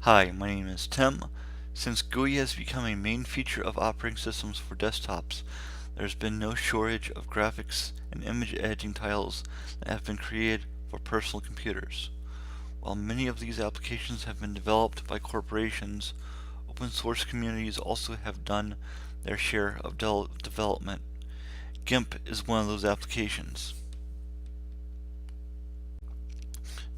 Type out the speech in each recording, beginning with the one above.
Hi, my name is Tim. Since GUI has become a main feature of operating systems for desktops, there's been no shortage of graphics and image editing titles that have been created for personal computers. While many of these applications have been developed by corporations, open source communities also have done their share of development. GIMP is one of those applications.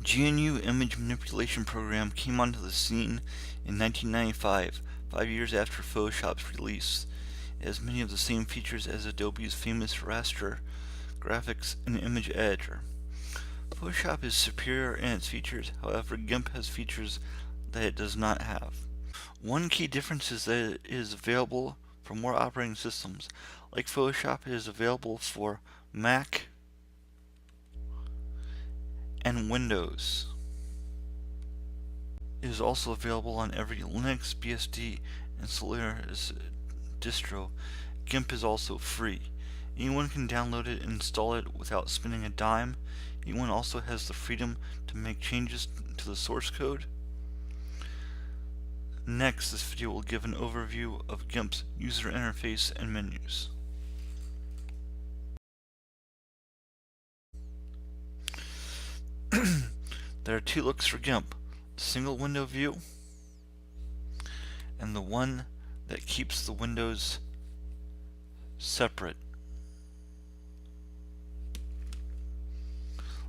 GNU Image Manipulation Program came onto the scene in 1995, 5 years after Photoshop's release. It has many of the same features as Adobe's famous raster graphics and image editor. Photoshop is superior in its features, however GIMP has features that it does not have. One key difference is that it is available for more operating systems. Like Photoshop, it is available for Mac and Windows. It is also available on every Linux, BSD, and Solaris distro. GIMP is also free. Anyone can download it and install it without spending a dime. Anyone also has the freedom to make changes to the source code. Next, this video will give an overview of GIMP's user interface and menus. There are two looks for GIMP: the single window view and the one that keeps the windows separate.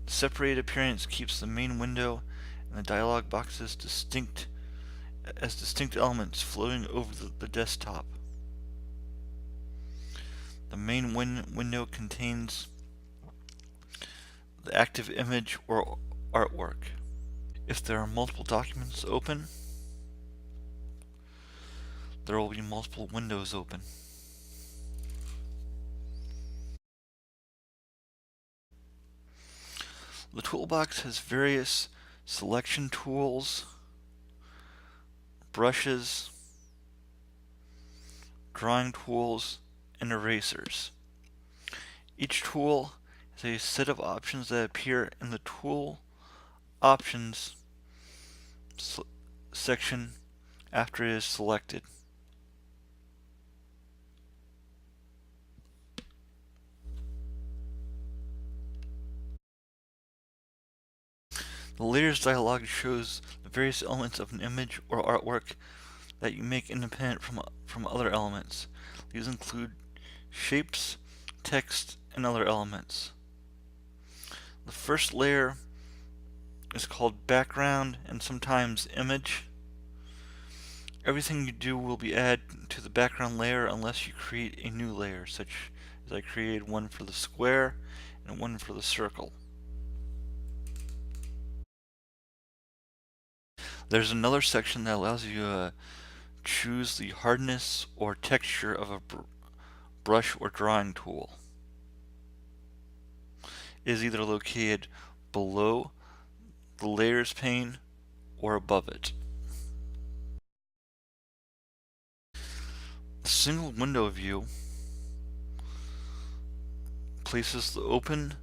The separated appearance keeps the main window and the dialog boxes distinct elements floating over the desktop. The main window contains the active image or artwork. If there are multiple documents open, there will be multiple windows open. The toolbox has various selection tools, brushes, drawing tools, and erasers. Each tool has a set of options that appear in the tool options section after it is selected. The layers dialog shows the various elements of an image or artwork that you make independent from other elements. These include shapes, text, and other elements. The first layer is called background and sometimes image. Everything you do will be added to the background layer unless you create a new layer, such as I created one for the square and one for the circle. There's another section that allows you to choose the hardness or texture of a brush or drawing tool. It is either located below the layers pane or above it. The single window view places the open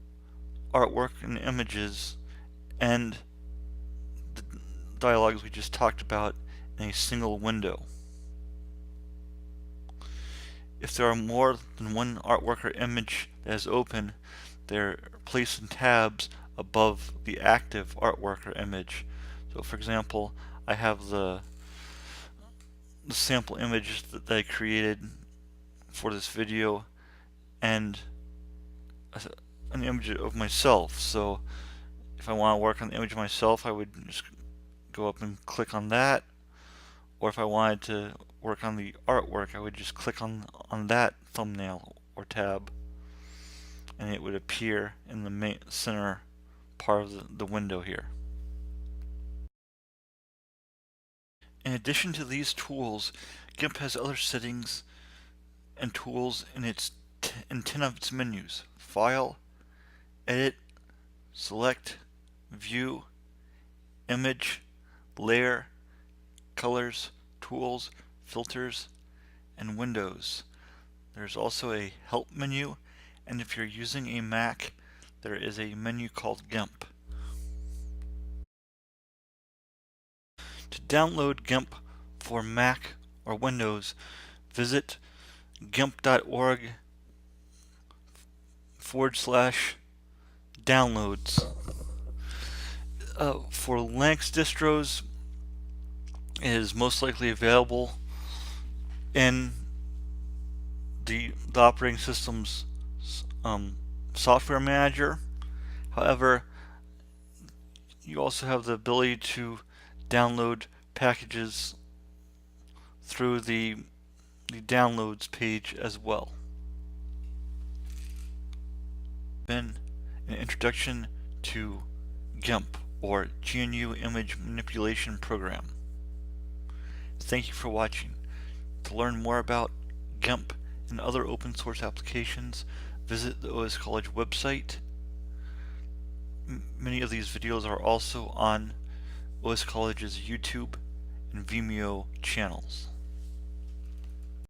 artwork and images and the dialogues we just talked about in a single window. If there are more than one artwork or image that is open, they're placed in tabs above the active artwork or image. So for example, I have the sample image that I created for this video and an image of myself. So if I want to work on the image of myself, I would just go up and click on that. Or if I wanted to work on the artwork, I would just click on that thumbnail or tab, and it would appear in the main center part of the window here. In addition to these tools, GIMP has other settings and tools in 10 of its menus: File, Edit, Select, View, Image, Layer, Colors, Tools, Filters, and Windows. There's also a Help menu, and if you're using a Mac, there is a menu called GIMP. To download GIMP for Mac or Windows, visit gimp.org/downloads. For Linux distros, it is most likely available in the operating system's software manager. However, you also have the ability to download packages through the downloads page as well. Been an introduction to GIMP, or GNU Image Manipulation Program. Thank you for watching. To learn more about GIMP and other open source applications, visit the OS College website. Many of these videos are also on OS College's YouTube and Vimeo channels.